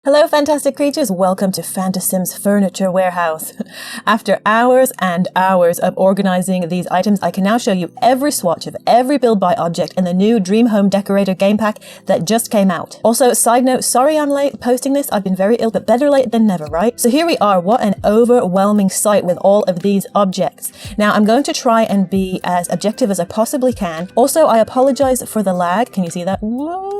Hello fantastic creatures, welcome to Fantasims Furniture Warehouse. After hours and hours of organizing these items, I can now show you every swatch of every build buy object in the new Dream Home Decorator Game pack that just came out. Also, side note, sorry I'm late posting this, I've been very ill, but better late than never, right? So here we are, what an overwhelming sight with all of these objects. Now I'm going to try and be as objective as I possibly can. Also, I apologize for the lag, can you see that? Whoa!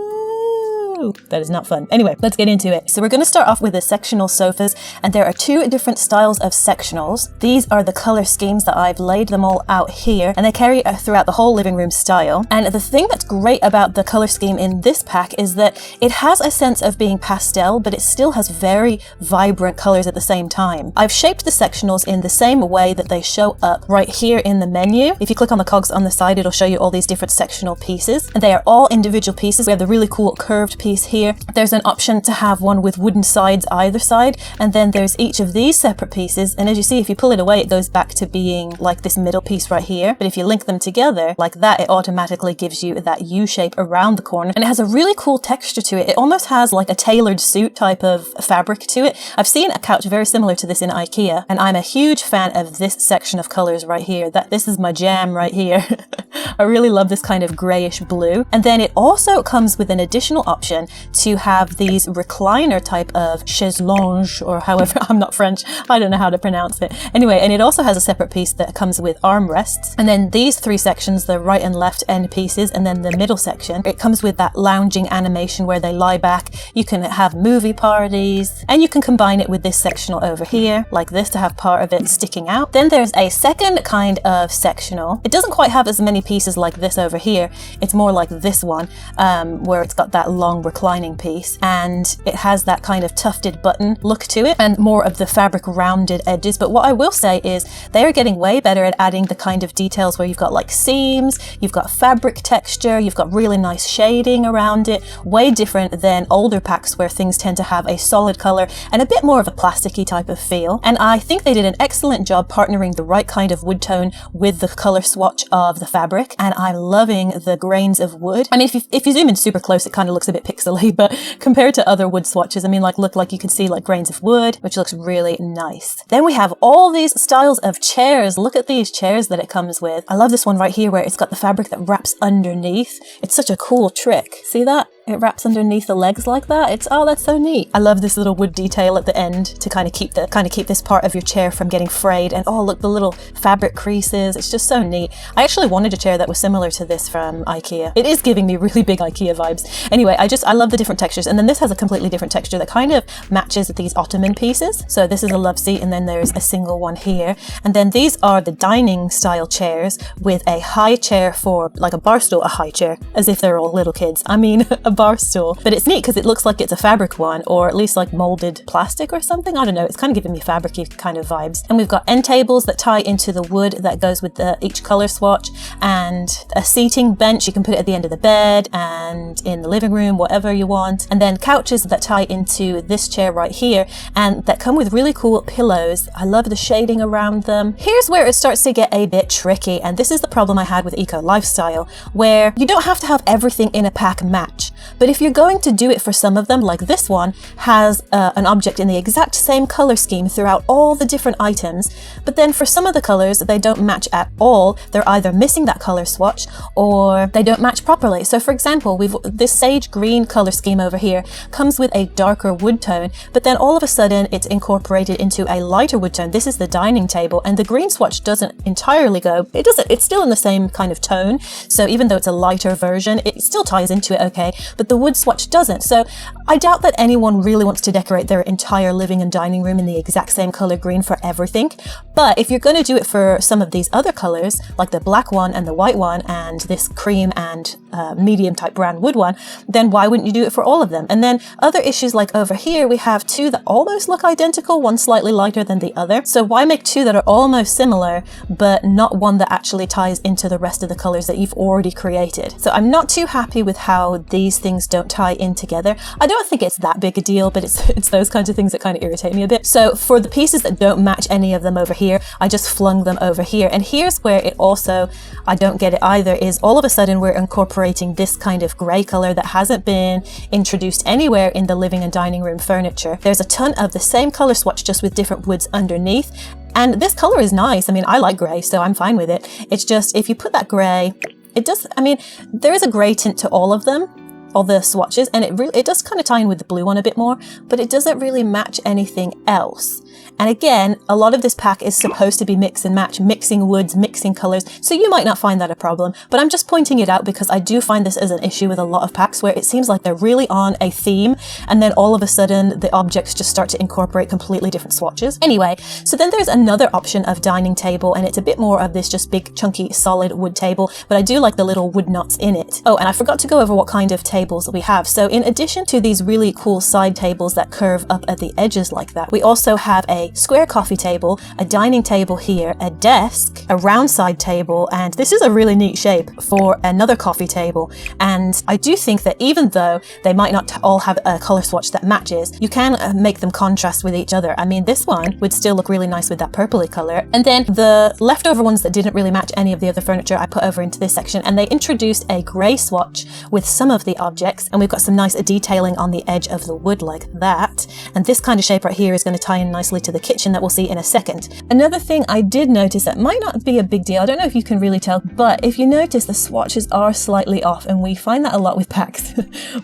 That is not fun. Anyway, let's get into it. So we're going to start off with the sectional sofas, and there are two different styles of sectionals. These are the color schemes that I've laid them all out here, and they carry throughout the whole living room style. And the thing that's great about the color scheme in this pack is that it has a sense of being pastel, but it still has very vibrant colors at the same time. I've shaped the sectionals in the same way that they show up right here in the menu. If you click on the cogs on the side, it'll show you all these different sectional pieces, and they are all individual pieces. We have the really cool curved piece here. There's an option to have one with wooden sides either side, and then there's each of these separate pieces, and as you see, if you pull it away, it goes back to being like this middle piece right here. But if you link them together like that, it automatically gives you that U shape around the corner, and it has a really cool texture to it. It almost has like a tailored suit type of fabric to it. I've seen a couch very similar to this in IKEA, and I'm a huge fan of this section of colors right here. This is my jam right here. I really love this kind of grayish blue. And then it also comes with an additional option to have these recliner type of chaise longue, or however, I'm not French, I don't know how to pronounce it. Anyway, and it also has a separate piece that comes with armrests. And then these three sections, the right and left end pieces, and then the middle section, it comes with that lounging animation where they lie back. You can have movie parties, and you can combine it with this sectional over here, like this, to have part of it sticking out. Then there's a second kind of sectional. It doesn't quite have as many pieces like this over here. It's more like this one, where it's got that long reclining piece, and it has that kind of tufted button look to it and more of the fabric rounded edges. But what I will say is they are getting way better at adding the kind of details where you've got like seams, you've got fabric texture, you've got really nice shading around it, way different than older packs where things tend to have a solid color and a bit more of a plasticky type of feel. And I think they did an excellent job partnering the right kind of wood tone with the color swatch of the fabric, and I'm loving the grains of wood. I mean, if you zoom in super close, it kind of looks a bit pixely, but compared to other wood swatches, I mean, look like you can see like grains of wood, which looks really nice. Then we have all these styles of chairs. Look at these chairs that it comes with. I love this one right here where it's got the fabric that wraps underneath. It's such a cool trick. See that? It wraps underneath the legs like that. Oh, that's so neat. I love this little wood detail at the end to kind of keep this part of your chair from getting frayed. And oh, look, the little fabric creases. It's just so neat. I actually wanted a chair that was similar to this from IKEA. It is giving me really big IKEA vibes. Anyway, I love the different textures. And then this has a completely different texture that kind of matches with these ottoman pieces. So this is a love seat, and then there's a single one here. And then these are the dining style chairs with a high chair for like a bar stool, a high chair, as if they're all little kids. I mean, a bar stool. But it's neat because it looks like it's a fabric one, or at least like molded plastic or something. I don't know. It's kind of giving me fabric-y kind of vibes. And we've got end tables that tie into the wood that goes with each color swatch, and a seating bench. You can put it at the end of the bed and in the living room, whatever you want. And then couches that tie into this chair right here, and that come with really cool pillows. I love the shading around them. Here's where it starts to get a bit tricky, and this is the problem I had with Eco Lifestyle, where you don't have to have everything in a pack match. But if you're going to do it for some of them, like this one has an object in the exact same color scheme throughout all the different items, but then for some of the colors they don't match at all. They're either missing that color swatch or they don't match properly. So for example, this sage green color scheme over here comes with a darker wood tone, but then all of a sudden it's incorporated into a lighter wood tone. This is the dining table, and the green swatch doesn't entirely go. It's still in the same kind of tone. So even though it's a lighter version, it still ties into it okay, but the wood swatch doesn't. So I doubt that anyone really wants to decorate their entire living and dining room in the exact same color green for everything. But if you're going to do it for some of these other colors, like the black one and the white one and this cream and medium type brown wood one, then why wouldn't you do it for all of them? And then other issues like over here, we have two that almost look identical, one slightly lighter than the other. So why make two that are almost similar, but not one that actually ties into the rest of the colors that you've already created? So I'm not too happy with how these things don't tie in together. I don't think it's that big a deal, but it's those kinds of things that kind of irritate me a bit. So for the pieces that don't match any of them over here, I just flung them over here. And here's where it also, I don't get it either, is all of a sudden we're incorporating this kind of gray color that hasn't been introduced anywhere in the living and dining room furniture. There's a ton of the same color swatch, just with different woods underneath. And this color is nice. I mean, I like gray, so I'm fine with it. It's just, if you put that gray, it does, I mean, there is a gray tint to all of them, all the swatches, and it does kind of tie in with the blue one a bit more, but it doesn't really match anything else. And again, a lot of this pack is supposed to be mix and match, mixing woods, mixing colors, so you might not find that a problem, but I'm just pointing it out because I do find this as an issue with a lot of packs where it seems like they're really on a theme, and then all of a sudden the objects just start to incorporate completely different swatches. Anyway, so then there's another option of dining table, and it's a bit more of this just big chunky solid wood table, but I do like the little wood knots in it. Oh, and I forgot to go over what kind of tables that we have. So in addition to these really cool side tables that curve up at the edges like that, we also have a square coffee table, a dining table here, a desk, a round side table, and this is a really neat shape for another coffee table. And I do think that even though they might not all have a color swatch that matches, you can make them contrast with each other. I mean, this one would still look really nice with that purpley color. And then the leftover ones that didn't really match any of the other furniture, I put over into this section, and they introduced a gray swatch with some of the objects, and we've got some nice detailing on the edge of the wood like that. And this kind of shape right here is going to tie in nicely to the kitchen that we'll see in a second. Another thing I did notice that might not be a big deal, I don't know if you can really tell, but if you notice, the swatches are slightly off, and we find that a lot with packs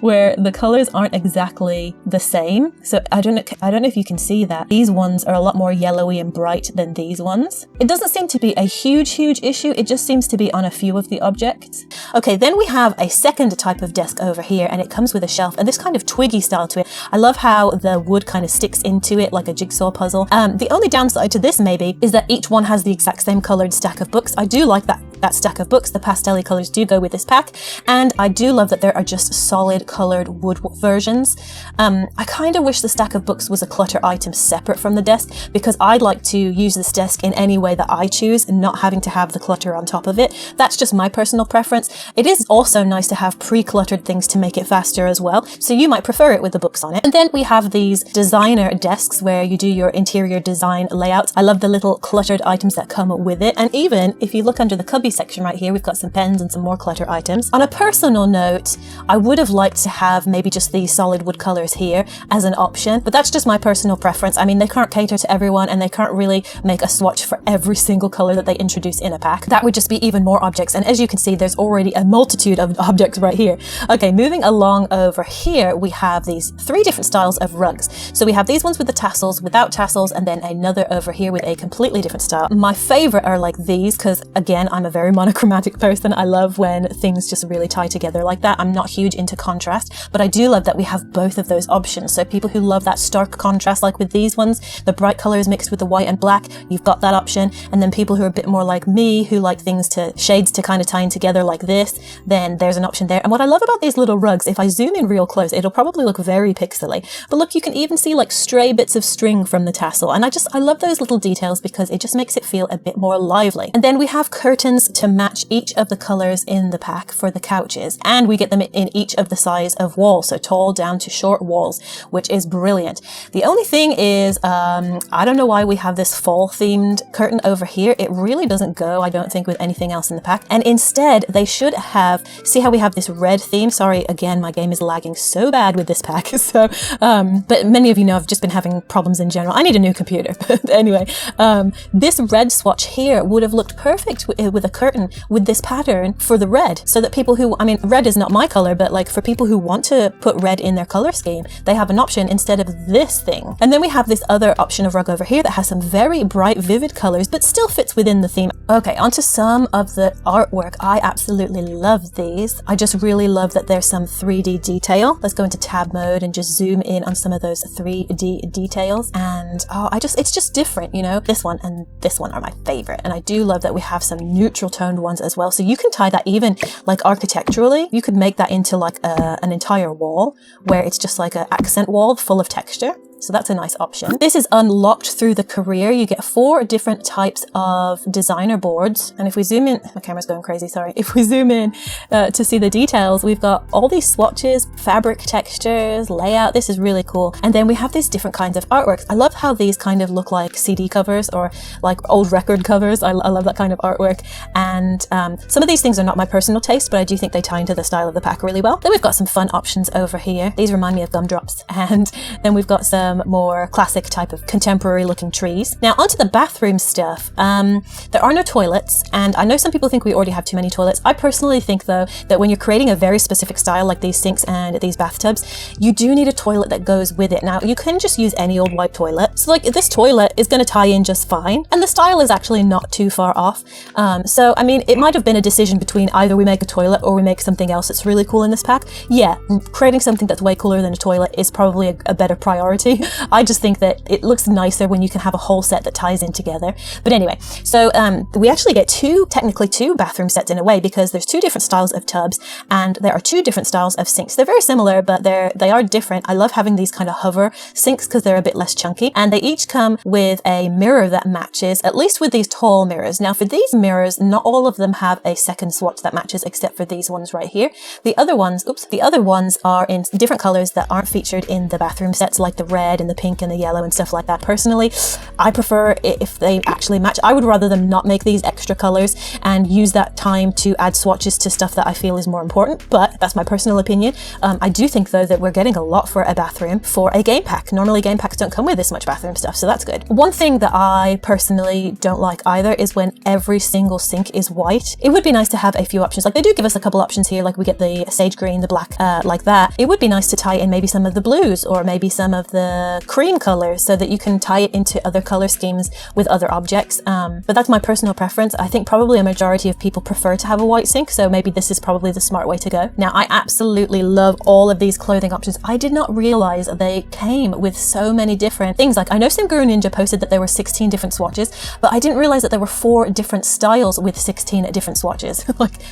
where the colors aren't exactly the same. So I don't know if you can see that. These ones are a lot more yellowy and bright than these ones. It doesn't seem to be a huge issue, it just seems to be on a few of the objects. Okay, then we have a second type of desk over here, and it comes with a shelf and this kind of twiggy style to it. I love how the wood kind of sticks into it like a jigsaw puzzle. The only downside to this maybe is that each one has the exact same colored stack of books. I do like that stack of books. The pastel colors do go with this pack, and I do love that there are just solid colored wood versions. I kind of wish the stack of books was a clutter item separate from the desk, because I'd like to use this desk in any way that I choose and not having to have the clutter on top of it. That's just my personal preference. It is also nice to have pre-cluttered things to make it faster as well, so you might prefer it with the books on it. And then we have these designer desks where you do your interior design layouts. I love the little cluttered items that come with it, and even if you look under the cubby section right here, we've got some pens and some more clutter items. On a personal note, I would have liked to have maybe just these solid wood colors here as an option, but that's just my personal preference. I mean, they can't cater to everyone, and they can't really make a swatch for every single color that they introduce in a pack. That would just be even more objects, and as you can see, there's already a multitude of objects right here. Okay, moving along over here, we have these three different styles of rugs. So we have these ones with the tassels, without tassels, and then another over here with a completely different style. My favorite are like these, because again, I'm a very monochromatic person. I love when things just really tie together like that. I'm not huge into contrast, but I do love that we have both of those options. So people who love that stark contrast, like with these ones, the bright colors mixed with the white and black, you've got that option. And then people who are a bit more like me, who like things to shades to kind of tie in together like this, then there's an option there. And what I love about these little rugs, if I zoom in real close, it'll probably look very pixely, but look, you can even see like stray bits of string from the tassel. And I love those little details because it just makes it feel a bit more lively. And then we have curtains to match each of the colors in the pack for the couches, and we get them in each of the size of walls, so tall down to short walls, which is brilliant. The only thing is, I don't know why we have this fall themed curtain over here. It really doesn't go, I don't think, with anything else in the pack, and instead they should have, see how we have this red theme? Sorry, again, my game is lagging so bad with this pack. So, but many of you know I've just been having problems in general. I need a new computer. But anyway, this red swatch here would have looked perfect with a curtain with this pattern for the red, so that people who, I mean, red is not my color, but like for people who want to put red in their color scheme, they have an option instead of this thing. And then we have this other option of rug over here that has some very bright, vivid colors, but still fits within the theme. Okay, onto some of the artwork. I absolutely love these. I just really love that there's some 3D detail. Let's go into tab mode and just zoom in on some of those 3D details. And it's just different, you know? This one and this one are my favorite. And I do love that we have some neutral toned ones as well. So you can tie that even like architecturally. You could make that into like an entire wall where it's just like an accent wall full of texture. So that's a nice option. This is unlocked through the career. You get 4 different types of designer boards. And if we zoom in, my camera's going crazy, sorry. If we zoom in to see the details, we've got all these swatches, fabric textures, layout. This is really cool. And then we have these different kinds of artworks. I love how these kind of look like CD covers or like old record covers. I love that kind of artwork. And some of these things are not my personal taste, but I do think they tie into the style of the pack really well. Then we've got some fun options over here. These remind me of gumdrops. And then we've got some more classic type of contemporary looking trees. Now onto the bathroom stuff. There are no toilets, and I know some people think we already have too many toilets. I personally think though that when you're creating a very specific style like these sinks and these bathtubs, you do need a toilet that goes with it. Now you can just use any old white toilet. So like this toilet is going to tie in just fine, and the style is actually not too far off. So I mean, it might have been a decision between either we make a toilet or we make something else that's really cool in this pack. Yeah, creating something that's way cooler than a toilet is probably a better priority. I just think that it looks nicer when you can have a whole set that ties in together. But anyway, so we actually get technically two bathroom sets in a way, because there's 2 different styles of tubs and there are 2 different styles of sinks. They're very similar, but they are different. I love having these kind of hover sinks because they're a bit less chunky, and they each come with a mirror that matches, at least with these tall mirrors. Now for these mirrors, not all of them have a second swatch that matches except for these ones right here. The other ones are in different colors that aren't featured in the bathroom sets, like the red and the pink and the yellow and stuff like that. Personally, I prefer it if they actually match. I would rather them not make these extra colors and use that time to add swatches to stuff that I feel is more important, but that's my personal opinion. I do think though that we're getting a lot for a bathroom for a game pack. Normally game packs don't come with this much bathroom stuff, so that's good. One thing that I personally don't like either is when every single sink is white. It would be nice to have a few options. Like they do give us a couple options here, like we get the sage green, the black, like that. It would be nice to tie in maybe some of the blues or maybe some of the cream colors so that you can tie it into other color schemes with other objects. But that's my personal preference. I think probably a majority of people prefer to have a white sink, so maybe this is probably the smart way to go. Now, I absolutely love all of these clothing options. I did not realize they came with so many different things. Like I know Sim Guru Ninja posted that there were 16 different swatches, but I didn't realize that there were 4 different styles with 16 different swatches.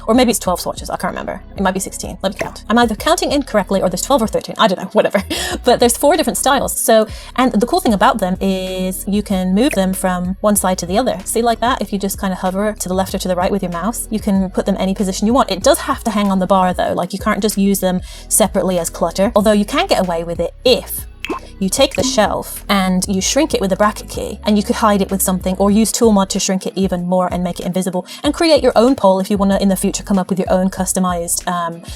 Or maybe it's 12 swatches. I can't remember. It might be 16. Let me count. I'm either counting incorrectly or there's 12 or 13. I don't know, whatever. But there's 4 different styles. So, and the cool thing about them is you can move them from one side to the other. See, like that, if you just kind of hover to the left or to the right with your mouse, you can put them any position you want. It does have to hang on the bar though. Like you can't just use them separately as clutter, although you can get away with it if you take the shelf and you shrink it with a bracket key, and you could hide it with something or use Toolmod to shrink it even more and make it invisible, and create your own pole if you want to in the future come up with your own customized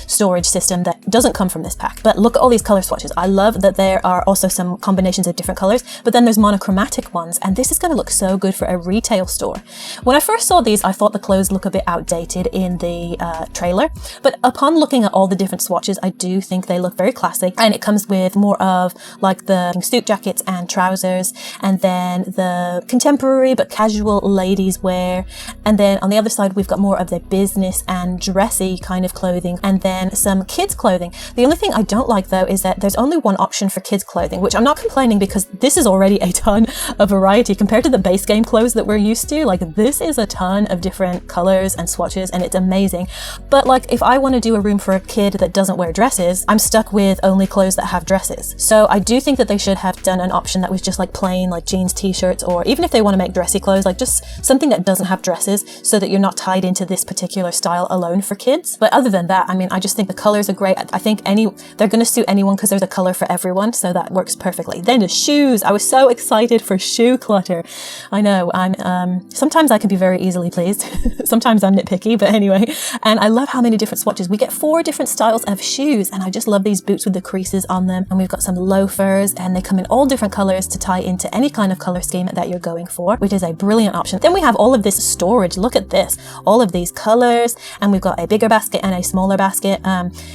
storage system that doesn't come from this pack. But look at all these color swatches. I love that there are also some combinations of different colors, but then there's monochromatic ones, and this is going to look so good for a retail store. When I first saw these, I thought the clothes look a bit outdated in the trailer, but upon looking at all the different swatches, I do think they look very classic, and it comes with more of like the suit jackets and trousers, and then the contemporary but casual ladies wear, and then on the other side we've got more of the business and dressy kind of clothing, and then some kids clothing. The only thing I don't like though is that there's only one option for kids clothing, which I'm not complaining because this is already a ton of variety compared to the base game clothes that we're used to. Like this is a ton of different colors and swatches, and it's amazing. But like if I want to do a room for a kid that doesn't wear dresses, I'm stuck with only clothes that have dresses. So I do think that they should have done an option that was just like plain like jeans, t-shirts, or even if they want to make dressy clothes, like just something that doesn't have dresses so that you're not tied into this particular style alone for kids. But other than that, I mean, I just think the colors are great. I think they're going to suit anyone because there's a color for everyone, so that works perfectly. Then the shoes. I was so excited for shoe clutter. I know I'm sometimes I can be very easily pleased. Sometimes I'm nitpicky, but anyway. And I love how many different swatches. We get 4 different styles of shoes, and I just love these boots with the creases on them. And we've got some loafers, and they come in all different colors to tie into any kind of color scheme that you're going for, which is a brilliant option. Then we have all of this storage. Look at this, all of these colors, and we've got a bigger basket and a smaller basket.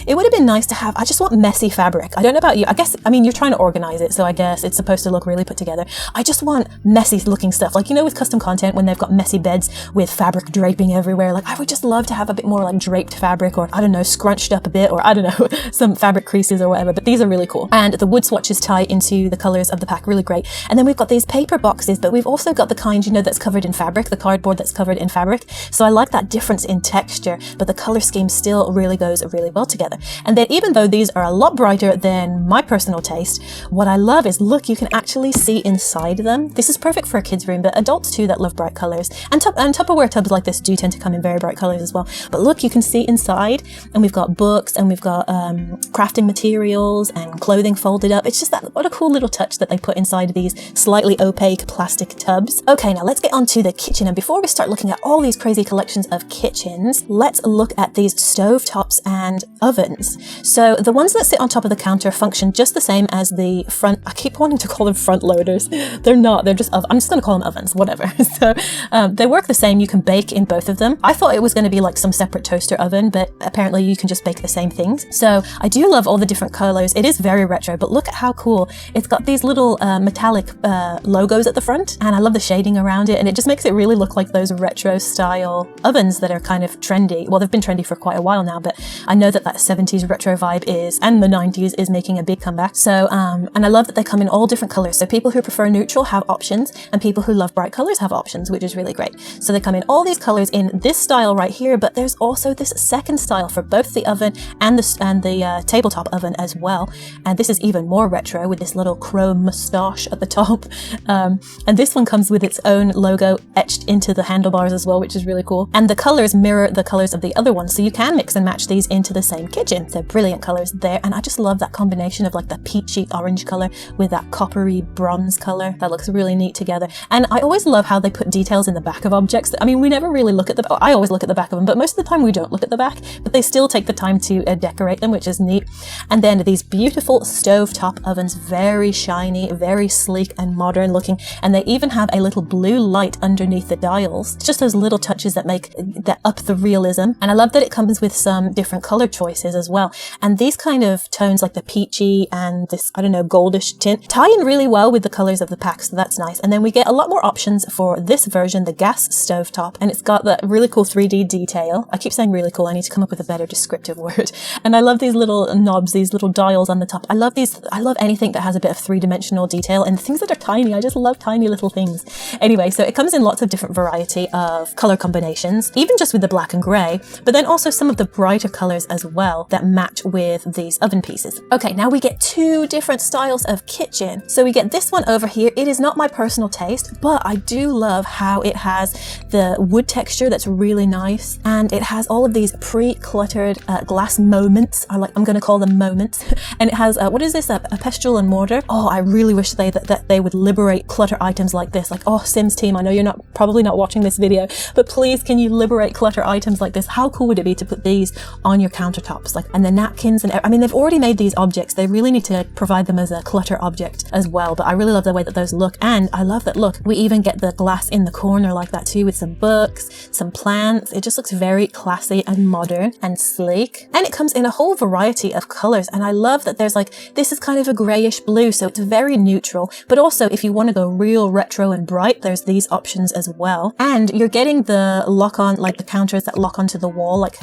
It would have been nice to have, I just want messy fabric. I don't know about you. I mean, you're trying to organize it, so I guess it's supposed to look really put together. I just want messy looking stuff. Like, you know, with custom content, when they've got messy beds with fabric draping everywhere, like I would just love to have a bit more like draped fabric, or I don't know, scrunched up a bit, or I don't know, some fabric creases or whatever. But these are really cool. And the wood swatches swatches tie into the colors of the pack really great. And then we've got these paper boxes, but we've also got the kind, you know, that's covered in fabric, the cardboard that's covered in fabric. So I like that difference in texture, but the color scheme still really goes really well together. And then even though these are a lot brighter than my personal taste, what I love is, look, you can actually see inside them. This is perfect for a kid's room, but adults too that love bright colors. And Tupperware tubs like this do tend to come in very bright colors as well. But look, you can see inside, and we've got books, and we've got crafting materials and clothing folded up. It's just that, what a cool little touch that they put inside of these slightly opaque plastic tubs. Okay, now let's get on to the kitchen. And before we start looking at all these crazy collections of kitchens, let's look at these stovetops and ovens. So the ones that sit on top of the counter function just the same as the front. I keep wanting to call them front loaders. They're not, they're just, I'm just going to call them ovens, whatever. So they work the same. You can bake in both of them. I thought it was going to be like some separate toaster oven, but apparently you can just bake the same things. So I do love all the different colors. It is very retro, but look at how cool. It's got these little metallic logos at the front, and I love the shading around it, and it just makes it really look like those retro style ovens that are kind of trendy. Well, they've been trendy for quite a while now, but I know that 70s retro vibe is, and the 90s is making a big comeback. So, and I love that they come in all different colors. So people who prefer neutral have options, and people who love bright colors have options, which is really great. So they come in all these colors in this style right here, but there's also this second style for both the oven and the tabletop oven as well. And this is even more retro with this little chrome moustache at the top. And this one comes with its own logo etched into the handlebars as well, which is really cool. And the colors mirror the colors of the other ones, so you can mix and match these into the same kitchen. They're brilliant colors there, and I just love that combination of like the peachy orange color with that coppery bronze color. That looks really neat together. And I always love how they put details in the back of objects. I mean, we never really look at the, I always look at the back of them, but most of the time we don't look at the back, but they still take the time to decorate them, which is neat. And then these beautiful stovetop ovens, very shiny, very sleek and modern looking, and they even have a little blue light underneath the dials. It's just those little touches that make that up the realism. And I love that it comes with some different color choices as well. And these kind of tones like the peachy and this, I don't know, goldish tint tie in really well with the colors of the pack, so that's nice. And then we get a lot more options for this version, the gas stovetop, and it's got that really cool 3D detail. I keep saying really cool, I need to come up with a better descriptive word. And I love these little knobs, these little dials on the top. I love these. I love anything that has a bit of three-dimensional detail and things that are tiny. I just love tiny little things. Anyway, so it comes in lots of different variety of color combinations, even just with the black and gray, but then also some of the brighter colors as well that match with these oven pieces. Okay, now we get two different styles of kitchen. So we get this one over here. It is not my personal taste, but I do love how it has the wood texture that's really nice, and it has all of these pre-cluttered glass moments. I'm going to call them moments. And it has what is this, a pestle and mortar. Oh, I really wish that they would liberate clutter items like this. Like, oh, Sims team, I know you're probably not watching this video, but please, can you liberate clutter items like this? How cool would it be to put these on your countertops, like, and the napkins, and I mean, they've already made these objects. They really need to provide them as a clutter object as well. But I really love the way that those look, and I love that, look, we even get the glass in the corner like that too, with some books, some plants. It just looks very classy and modern and sleek, and it comes in a whole variety of colors. And I love that there's like, this is kind of a grayish blue, so it's very neutral, but also if you want to go real retro and bright, there's these options as well. And you're getting the lock on, like the counters that lock onto the wall, like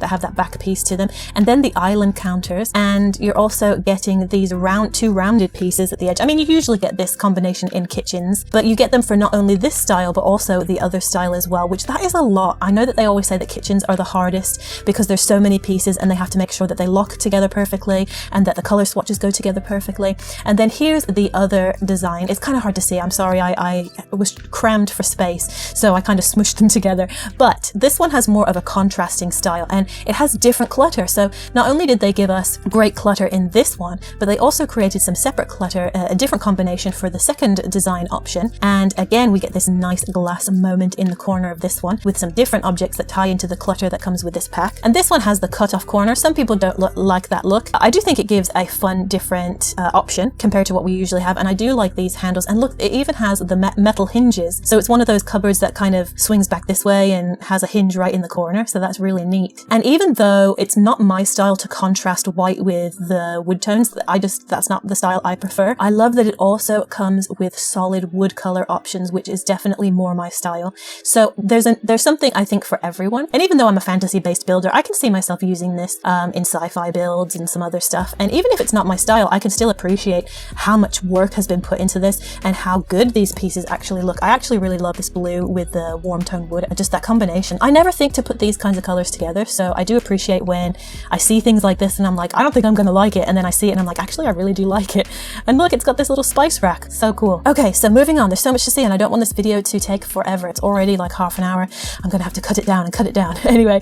that have that back piece to them, and then the island counters, and you're also getting these two rounded pieces at the edge. I mean, you usually get this combination in kitchens, but you get them for not only this style but also the other style as well, which that is a lot. I know that they always say that kitchens are the hardest because there's so many pieces and they have to make sure that they lock together perfectly and that the color swatches go together perfectly. And then here's the other design. It's kind of hard to see, I'm sorry, I was crammed for space, so I kind of smushed them together. But this one has more of a contrasting style, and it has different clutter. So not only did they give us great clutter in this one, but they also created some separate clutter, a different combination for the second design option. And again, we get this nice glass moment in the corner of this one with some different objects that tie into the clutter that comes with this pack. And this one has the cut-off corner. Some people don't like that look. I do think it gives a fun, different option compared to what we usually have. And I do like these handles. And look, it even has the metal hinges. So it's one of those cupboards that kind of swings back this way and has a hinge right in the corner. So that's really neat. And even though it's not my style to contrast white with the wood tones, that's not the style I prefer. I love that it also comes with solid wood color options, which is definitely more my style. So there's something, I think, for everyone. And even though I'm a fantasy-based builder, I can see myself using this in sci-fi builds and some other stuff. And even if it's not my style, I can still appreciate how much work has been put into this and how good these pieces actually look. I actually really love this blue with the warm tone wood and just that combination. I never think to put these kinds of colors together, so I do appreciate when I see things like this and I'm like, I don't think I'm gonna like it, and then I see it and I'm like, actually I really do like it. And look, it's got this little spice rack. So cool. Okay, so moving on. There's so much to see and I don't want this video to take forever. It's already like half an hour. I'm gonna have to cut it down and cut it down. Anyway,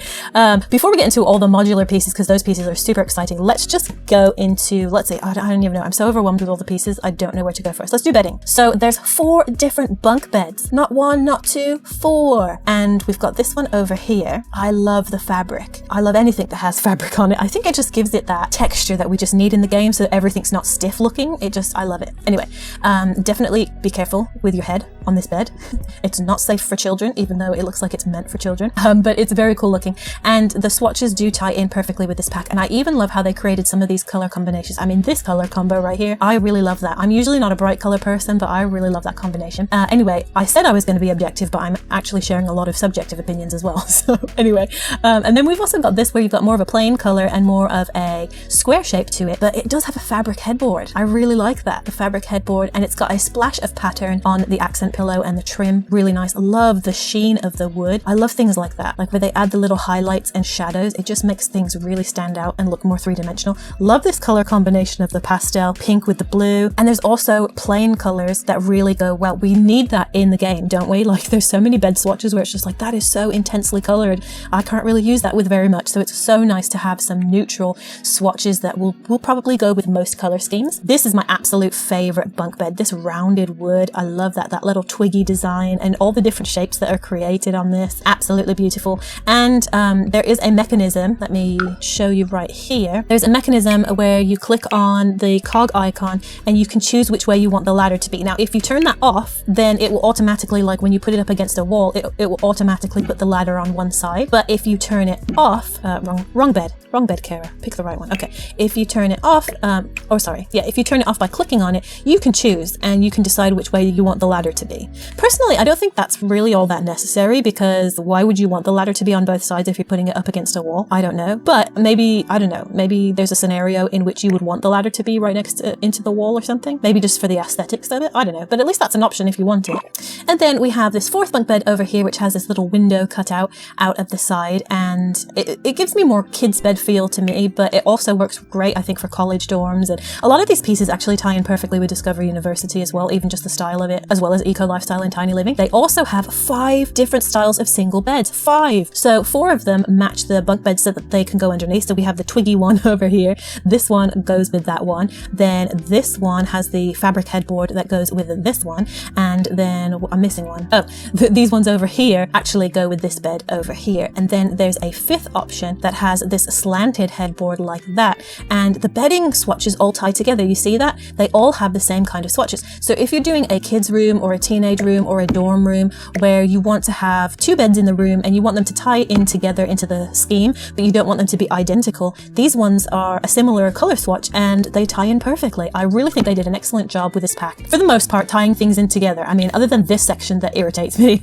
before we get into all the modular pieces, because those pieces are super exciting, let's just go into, let's see, I don't even know. I'm so overwhelmed with all the pieces. I don't know where to go first. Let's do bedding. So there's 4 different bunk beds. Not 1, not 2, 4. And we've got this one over here. I love the fabric. I love anything that has fabric on it. I think it just gives it that texture that we just need in the game so that everything's not stiff looking. I love it. Anyway, definitely be careful with your head on this bed. It's not safe for children, even though it looks like it's meant for children, but it's very cool looking. And the swatches do tie in perfectly with this pack. And I even love how they created some of these color combinations. I mean, this color combo right here, I really love that. I'm usually not a bright color person, but I really love that combination. Anyway, I said I was going to be objective, but I'm actually sharing a lot of subjective opinions as well. So anyway, and then we've also got this where you've got more of a plain color and more of a square shape to it, but it does have a fabric headboard. I really like that, the fabric headboard, and it's got a splash of pattern on the accent pillow and the trim. Really nice. I love the sheen of the wood. I love things like that, like where they add the little highlights and shadows. It just makes things really stand out and look more three-dimensional. Love this color combination of the pastel pink with the blue, and there's also plain colors that really go well. We need that in the game, don't we? Like, there's so many bed swatches where it's just like, that is so intensely colored. I can't really use that with very much, so it's so nice to have some neutral swatches that will probably go with most color schemes. This is my absolute favorite bunk bed. This rounded wood, I love that little twiggy design and all the different shapes that are created on this. Absolutely beautiful. And there is a mechanism, let me show you right here. There's a mechanism where you click on the cog icon and you can choose which way you want the ladder to be. Now, if you turn that off, then it will automatically, like when you put it up against a wall, it will automatically put the ladder on one side. But if you turn it off, wrong bed, Kara, pick the right one. Okay, if you turn it off, if you turn it off by clicking on it, you can choose and you can decide which way you want the ladder to be. Personally, I don't think that's really all that necessary, because why would you want the ladder to be on both sides if you're putting it up against a wall? I don't know, but maybe, I don't know, maybe there's a scenario in which you would want the ladder to be right next to, into the wall or something, maybe just for the aesthetics of it. I don't know, but at least that's an option if you want it. And then we have this 4th bunk bed over here, which has this little window cut out of the side, and it gives me more kids bed feel to me, but it also works great, I think, for college dorms. And a lot of these pieces actually tie in perfectly with Discovery University as well, even just the style of it, as well as eco lifestyle and tiny living. They also have 5 different styles of single beds. 5! So 4 of them match the bunk beds so that they can go underneath. So we have the twiggy one over here. This one goes with that one. Then this one has the fabric headboard that goes with this one. And then I'm missing one. Oh, these ones over here actually go with this bed over here. And then there's a 5th option that has this slanted headboard like that. And the bedding swatches all tie together. You see that? They all have the same kind of swatches. So if you're doing a kid's room or a teenage room or a dorm room where you want to have 2 beds in the room and you want them to tie in together into the scheme, but you don't want them to be identical, these ones are a similar color swatch and they tie in perfectly. I really think they did an excellent job with this pack. For the most part, tying things in together. I mean, other than this section that irritates me,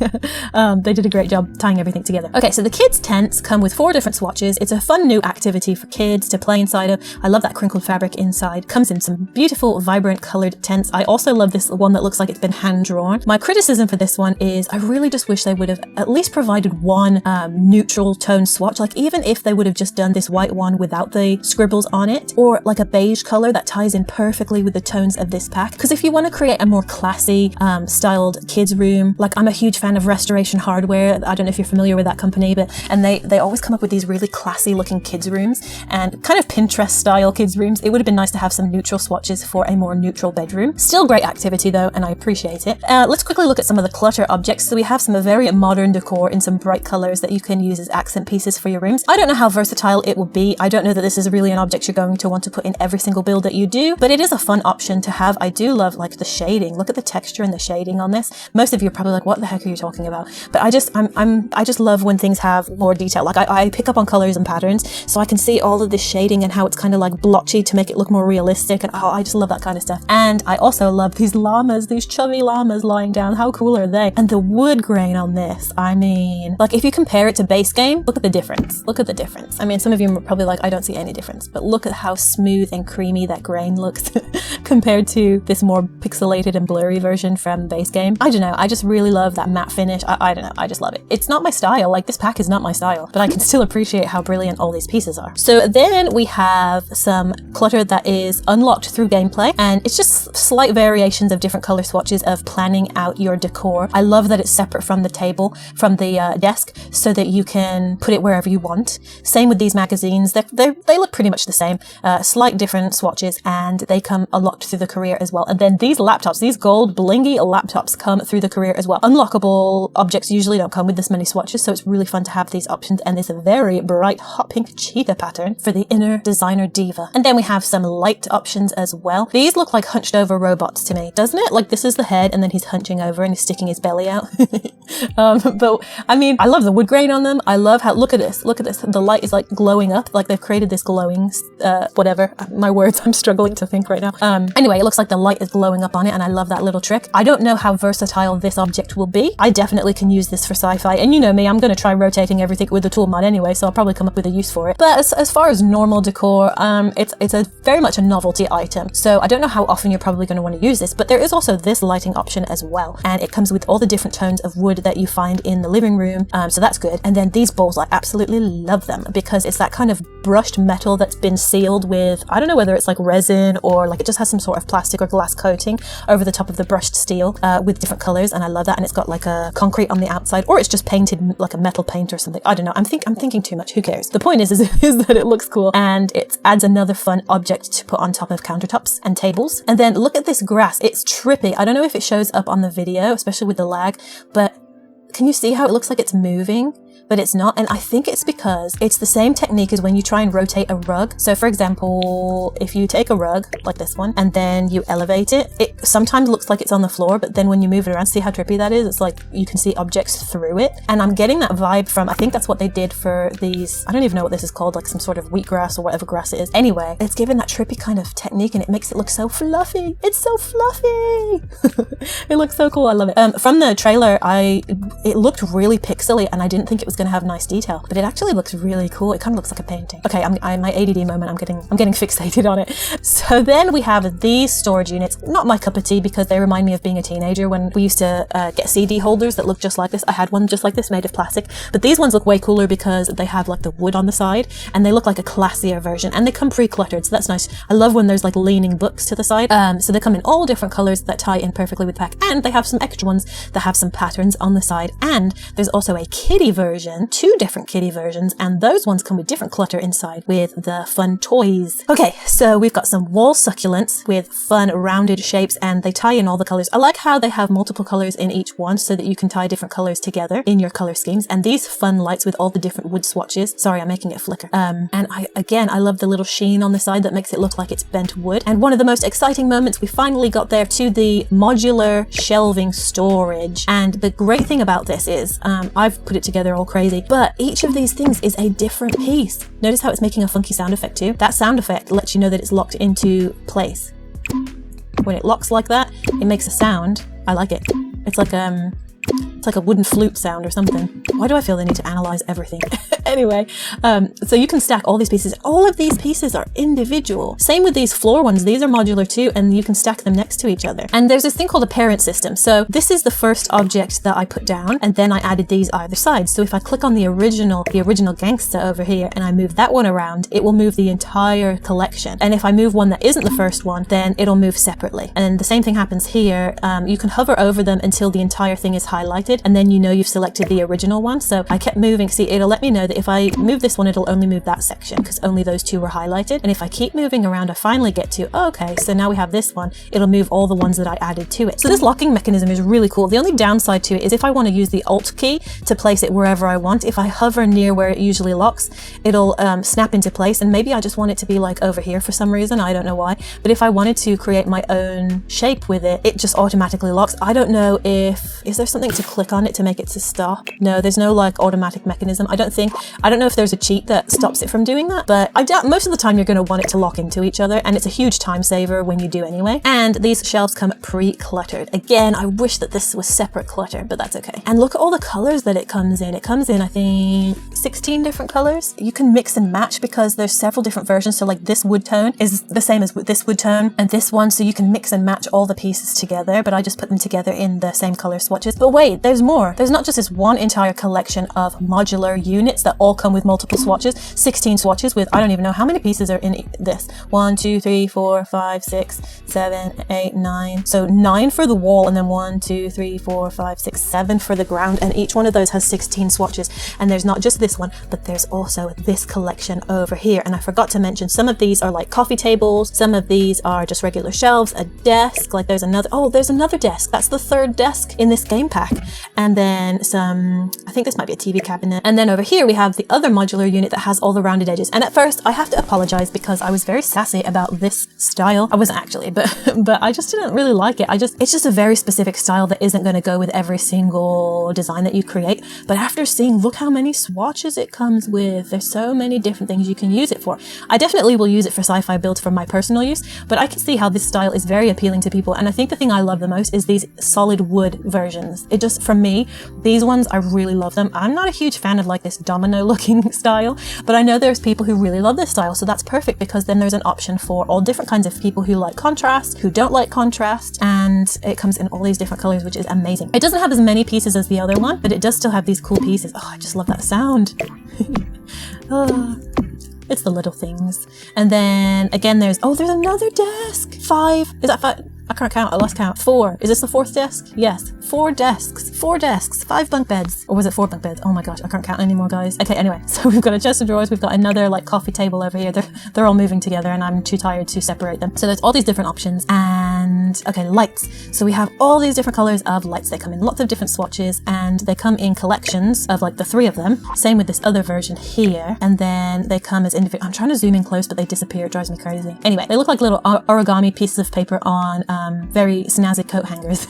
they did a great job tying everything together. Okay, so the kids' tents come with 4 different swatches. It's a fun new activity for kids to play inside of. I love that crinkled fabric inside. Comes in some beautiful, vibrant colored tents. I also love this one that looks like it's been hand-drawn. My criticism for this one is I really just wish they would have at least provided one neutral tone swatch. Like, even if they would have just done this white one without the scribbles on it, or like a beige color that ties in perfectly with the tones of this pack. Because if you want to create a more classy styled kids room, like, I'm a huge fan of Restoration Hardware. I don't know if you're familiar with that company, but they always come up with these really classy looking kids rooms and kind of Pinterest style kids rooms. It would have been nice to have some neutral swatches for a more neutral bedroom. Still great activity though, and I appreciate it. Let's quickly look at some of the clutter objects. So we have some very modern decor in some bright colors that you can use as accent pieces for your rooms. I don't know how versatile it will be. I don't know that this is really an object you're going to want to put in every single build that you do, but it is a fun option to have. I do love like the shading. Look at the texture and the shading on this. Most of you are probably like, what the heck are you talking about? But I just love when things have more detail. Like, I pick up on colors and patterns, so I can see all of this shading and how it's kind of like blotchy to make it look more realistic, and I just love that kind of stuff. And I also love these llamas, these chubby llamas. flying down. How cool are they? And the wood grain on this, I mean, like if you compare it to base game, look at the difference. Look at the difference. I mean, some of you are probably like, I don't see any difference, but look at how smooth and creamy that grain looks compared to this more pixelated and blurry version from base game. I don't know. I just really love that matte finish. I don't know. I just love it. It's not my style. Like this pack is not my style, but I can still appreciate how brilliant all these pieces are. So then we have some clutter that is unlocked through gameplay, and it's just slight variations of different color swatches of planning out your decor. I love that it's separate from the table, from the desk, so that you can put it wherever you want. Same with these magazines. They look pretty much the same, slight different swatches, and they come unlocked through the career as well. And then these laptops, these gold blingy laptops come through the career as well. Unlockable objects usually don't come with this many swatches, so it's really fun to have these options, and this very bright hot pink cheetah pattern for the inner designer diva. And then we have some light options as well. These look like hunched over robots to me, doesn't it? Like this is the head and then he's hunching over and he's sticking his belly out. But I mean, I love the wood grain on them. I love how, look at this, the light is like glowing up, like they've created this glowing whatever, my words, I'm struggling to think right now. Anyway, it looks like the light is glowing up on it, and I love that little trick. I don't know how versatile this object will be. I definitely can use this for sci-fi, and you know me, I'm going to try rotating everything with the tool mod anyway, so I'll probably come up with a use for it. But as far as normal decor, it's a very much a novelty item, so I don't know how often you're probably going to want to use this, but there is also this lighting option as well, and it comes with all the different tones of wood that you find in the living room, so that's good. And then these bowls, I absolutely love them because it's that kind of brushed metal that's been sealed with, I don't know whether it's like resin or like it just has some sort of plastic or glass coating over the top of the brushed steel with different colors, and I love that. And it's got like a concrete on the outside, or it's just painted like a metal paint or something. I don't know. I'm thinking too much. Who cares? The point is that it looks cool, and it adds another fun object to put on top of countertops and tables. And then look at this grass. It's trippy. I don't know if it shows up on the video, especially with the lag, but can you see how it looks like it's moving? But it's not, and I think it's because it's the same technique as when you try and rotate a rug. So for example, if you take a rug like this one and then you elevate it, it sometimes looks like it's on the floor, but then when you move it around, see how trippy that is? It's like you can see objects through it. And I'm getting that vibe from, I think that's what they did for these, I don't even know what this is called, like some sort of wheatgrass or whatever grass it is. Anyway, it's given that trippy kind of technique, and it makes it look so fluffy. It's so fluffy. It looks so cool. I love it. From the trailer, it looked really pixely, and I didn't think it was going to have nice detail, but it actually looks really cool. It kind of looks like a painting. Okay, my ADD moment, I'm getting fixated on it. So then we have these storage units. Not my cup of tea because they remind me of being a teenager when we used to get CD holders that look just like this. I had one just like this made of plastic, but these ones look way cooler because they have like the wood on the side, and they look like a classier version, and they come pre-cluttered, so that's nice. I love when there's like leaning books to the side. So they come in all different colors that tie in perfectly with the pack, and they have some extra ones that have some patterns on the side, and there's also a kiddie version, 2 different kiddie versions, and those ones come with different clutter inside with the fun toys. Okay, so we've got some wall succulents with fun rounded shapes, and they tie in all the colors. I like how they have multiple colors in each one so that you can tie different colors together in your color schemes, and these fun lights with all the different wood swatches. Sorry, I'm making it flicker. And I love the little sheen on the side that makes it look like it's bent wood. And one of the most exciting moments, we finally got there to the modular shelving storage. And the great thing about this is, I've put it together all crazy, but each of these things is a different piece. Notice how it's making a funky sound effect too? That sound effect lets you know that it's locked into place. When it locks like that, it makes a sound. I like it. It's like a wooden flute sound or something. Why do I feel the need to analyze everything? Anyway, so you can stack all these pieces. All of these pieces are individual. Same with these floor ones. These are modular too, and you can stack them next to each other. And there's this thing called a parent system. So this is the first object that I put down, and then I added these either side. So if I click on the original gangster over here, and I move that one around, it will move the entire collection. And if I move one that isn't the first one, then it'll move separately. And the same thing happens here. You can hover over them until the entire thing is highlighted, and then you know you've selected the original one. So I kept moving. See, it'll let me know that if I move this one, it'll only move that section because only those 2 were highlighted. And if I keep moving around, I finally get to, oh, okay, so now we have this one. It'll move all the ones that I added to it. So this locking mechanism is really cool. The only downside to it is if I want to use the Alt key to place it wherever I want, if I hover near where it usually locks, it'll snap into place. And maybe I just want it to be like over here for some reason. I don't know why. But if I wanted to create my own shape with it, it just automatically locks. I don't know if, is there something to click on it to make it to stop. No, there's no like automatic mechanism. I don't know if there's a cheat that stops it from doing that, but I doubt most of the time you're going to want it to lock into each other, and it's a huge time saver when you do anyway. And these shelves come pre-cluttered. Again, I wish that this was separate clutter, but that's okay. And look at all the colors that it comes in. It comes in, I think, 16 different colors. You can mix and match because there's several different versions. So like this wood tone is the same as this wood tone and this one, so you can mix and match all the pieces together, but I just put them together in the same color swatches. But wait, there's more. There's not just this one entire collection of modular units that all come with multiple swatches. 16 swatches with, I don't even know how many pieces are in this. 1, 2, 3, 4, 5, 6, 7, 8, 9. So 9 for the wall, and then 1, 2, 3, 4, 5, 6, 7 for the ground, and each one of those has 16 swatches. And there's not just this one, but there's also this collection over here. And I forgot to mention, some of these are like coffee tables, some of these are just regular shelves, a desk, like there's another desk. That's the 3rd desk in this game pack. And then some, I think this might be a TV cabinet. And then over here we have the other modular unit that has all the rounded edges. And at first I have to apologize because I was very sassy about this style. I wasn't actually, but I just didn't really like it. It's just a very specific style that isn't going to go with every single design that you create. But after seeing, look how many swatches it comes with. There's so many different things you can use it for. I definitely will use it for sci-fi builds for my personal use, but I can see how this style is very appealing to people. And I think the thing I love the most is these solid wood versions. It just, for me, these ones, I really love them. I'm not a huge fan of like this domino looking style, but I know there's people who really love this style, so that's perfect because then there's an option for all different kinds of people who like contrast, who don't like contrast, and it comes in all these different colors, which is amazing. It doesn't have as many pieces as the other one, but it does still have these cool pieces. Oh, I just love that sound. It's the little things. And then again, there's another desk. 5. Is that 5? I can't count. I lost count. 4. Is this the 4th desk? Yes. 4 desks. 4 desks. 5 bunk beds. Or was it 4 bunk beds? Oh my gosh, I can't count anymore, guys. Okay, anyway, so we've got a chest of drawers. We've got another like coffee table over here. They're all moving together and I'm too tired to separate them. So there's all these different options. And okay, lights. So we have all these different colors of lights. They come in lots of different swatches and they come in collections of like the 3 of them. Same with this other version here. And then they come as individual. I'm trying to zoom in close, but they disappear. It drives me crazy. Anyway, they look like little origami pieces of paper on very snazzy coat hangers.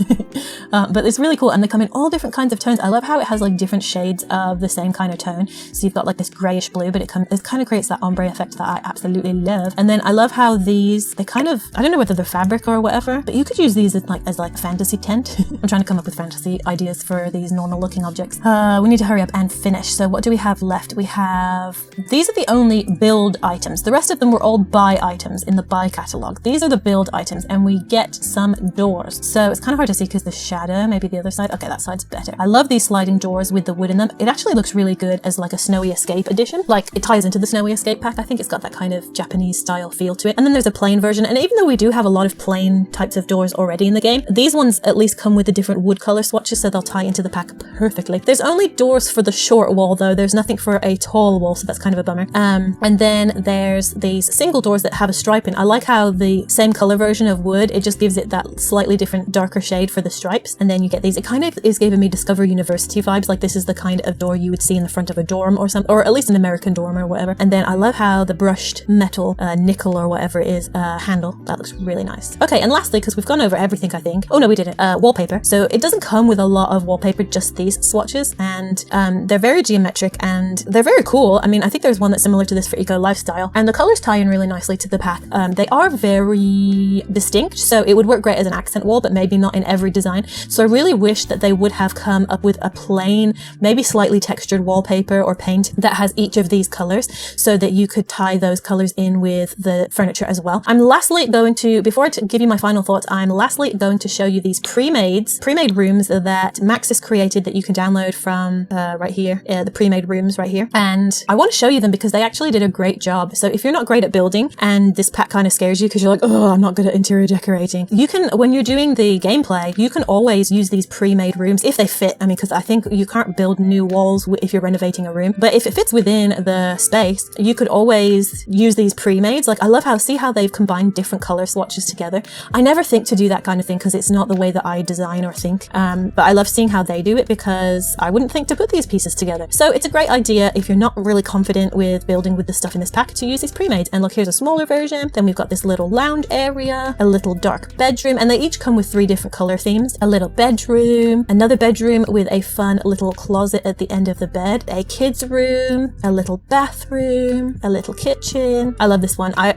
But it's really cool, and they come in all different kinds of tones. I love how it has like different shades of the same kind of tone. So you've got like this grayish blue, but it kind of creates that ombre effect that I absolutely love. And then I love how these, they kind of, I don't know whether they're fabric or whatever, but you could use these as like fantasy tent. I'm trying to come up with fantasy ideas for these normal looking objects. We need to hurry up and finish. So what do we have left? We have, these are the only build items. The rest of them were all buy items in the buy catalog. These are the build items, and we get some doors. So it's kind of hard to see because the shadow, maybe the other side. Okay, that side's better. I love these sliding doors with the wood in them. It actually looks really good as like a Snowy Escape edition. Like it ties into the Snowy Escape pack. I think it's got that kind of Japanese style feel to it. And then there's a plain version. And even though we do have a lot of plain types of doors already in the game, these ones at least come with the different wood color swatches, so they'll tie into the pack perfectly. There's only doors for the short wall though. There's nothing for a tall wall, so that's kind of a bummer. And then there's these single doors that have a stripe in. I like how the same color version of wood, it just gives it that slightly different darker shade for the stripes. And then you get these. It kind of is giving me Discover University vibes. Like this is the kind of door you would see in the front of a dorm or something, or at least an American dorm or whatever. And then I love how the brushed metal nickel or whatever it is handle. That looks really nice. Okay, and lastly, because we've gone over everything, I think. Oh no, we didn't. Wallpaper. So it doesn't come with a lot of wallpaper, just these swatches, and they're very geometric and they're very cool. I mean, I think there's one that's similar to this for Eco Lifestyle, and the colors tie in really nicely to the pack. They are very distinct, so it would work great as an accent wall, but maybe not in every design. So I really wish that they would have come up with a plain, maybe slightly textured wallpaper or paint that has each of these colors so that you could tie those colors in with the furniture as well. I'm lastly going to, before I give you my final thoughts, I'm lastly going to show you these Premade Rooms that Max has created that you can download from right here, the Premade Rooms right here. And I want to show you them because they actually did a great job. So if you're not great at building and this pack kind of scares you because you're like, oh, I'm not good at interior decorating, you can, when you're doing the gameplay, you can always use these Premade Rooms if they fit. I mean, because I think you can't build new walls if you're renovating a room, but if it fits within the space, you could always use these pre-mades. Like I love see how they've combined different color swatches together. I never think to do that kind of thing because it's not the way that I design or think, but I love seeing how they do it because I wouldn't think to put these pieces together. So it's a great idea if you're not really confident with building with the stuff in this pack to use these pre-mades. And look, here's a smaller version. Then we've got this little lounge area, a little dark bedroom, and they each come with 3 different color themes. A little bedroom, another bedroom with a fun little closet at the end of the bed, a kid's room, a little bathroom, a little kitchen. I love this one. I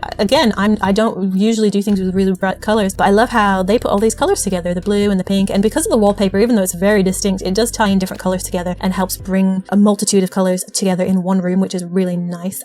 don't usually do things with really bright colors, but I love how they put all these colors together, the blue and the pink, and because of the wallpaper, even though it's very distinct, it does tie in different colors together and helps bring a multitude of colors together in one room, which is really nice.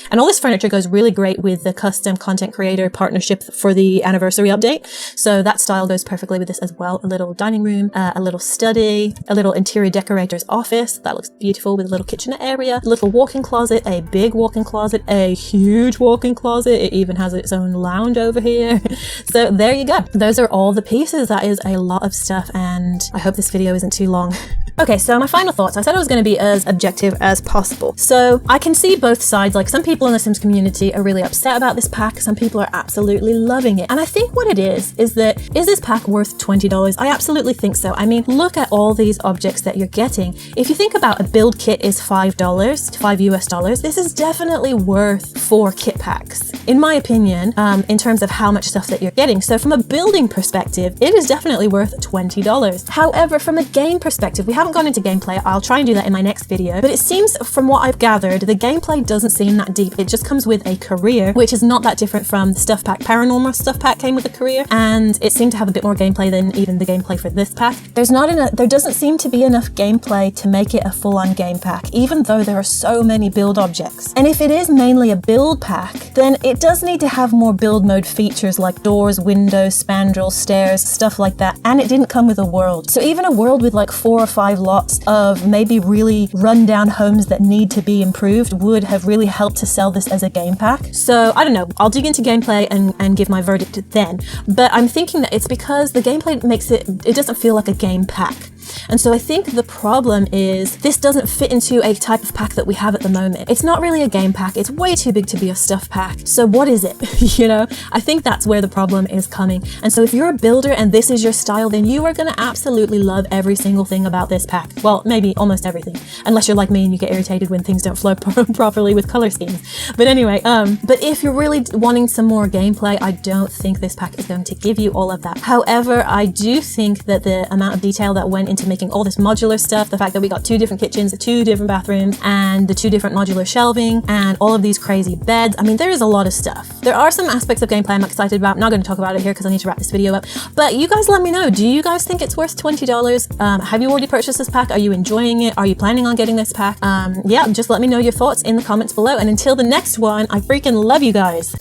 And all this furniture goes really great with the custom content creator partnership for the anniversary update. So that style goes perfectly with this as well. A little dining room, a little study, a little interior decorator's office. That looks beautiful with a little kitchenette area, a little walk-in closet, a big walk-in closet, a huge walk-in closet. It even has its own lounge over here. So there you go. Those are all the pieces. That is a lot of stuff, and I hope this video isn't too long. Okay, so my final thoughts. I said I was going to be as objective as possible. So I can see both sides. Like, some people in the Sims community are really upset about this pack. Some people are absolutely loving it. And I think what it is that, is this pack worth $20? I absolutely think so. I mean, look at all these objects that you're getting. If you think about a build kit is $5, $5 US, this is definitely worth 4 kit packs, in my opinion, in terms of how much stuff that you're getting. So from a building perspective, it is definitely worth $20. However, from a game perspective, we haven't gone into gameplay. I'll try and do that in my next video, but it seems, from what I've gathered, the gameplay doesn't seem that deep. It just comes with a career, which is not that different from the stuff pack. Paranormal stuff pack came with a career, and it seemed to have a bit more gameplay than even the gameplay for this pack. There doesn't seem to be enough gameplay to make it a full-on game pack, even though there are so many build objects. And if it is mainly a build pack, then it does need to have more build mode features like doors, windows, spandrels, stairs, stuff like that. And it didn't come with a world. So even a world with like 4 or 5 lots of maybe really run-down homes that need to be improved would have really helped to sell this as a game pack. So I don't know, I'll dig into gameplay and give my verdict then, but I'm thinking that it's because the gameplay makes it doesn't feel like a game pack. And so I think the problem is this doesn't fit into a type of pack that we have at the moment. It's not really a game pack. It's way too big to be a stuff pack. So what is it? You know, I think that's where the problem is coming. And so if you're a builder and this is your style, then you are going to absolutely love every single thing about this pack. Well, maybe almost everything, unless you're like me and you get irritated when things don't flow properly with color schemes. But anyway, but if you're really wanting some more gameplay, I don't think this pack is going to give you all of that. However, I do think that the amount of detail that went into making all this modular stuff, the fact that we got 2 different kitchens, 2 different bathrooms, and the 2 different modular shelving, and all of these crazy beds. I mean, there is a lot of stuff. There are some aspects of gameplay I'm excited about. I'm not going to talk about it here because I need to wrap this video up. But you guys let me know. Do you guys think it's worth $20? Have you already purchased this pack? Are you enjoying it? Are you planning on getting this pack? Yeah, just let me know your thoughts in the comments below. And until the next one, I freaking love you guys.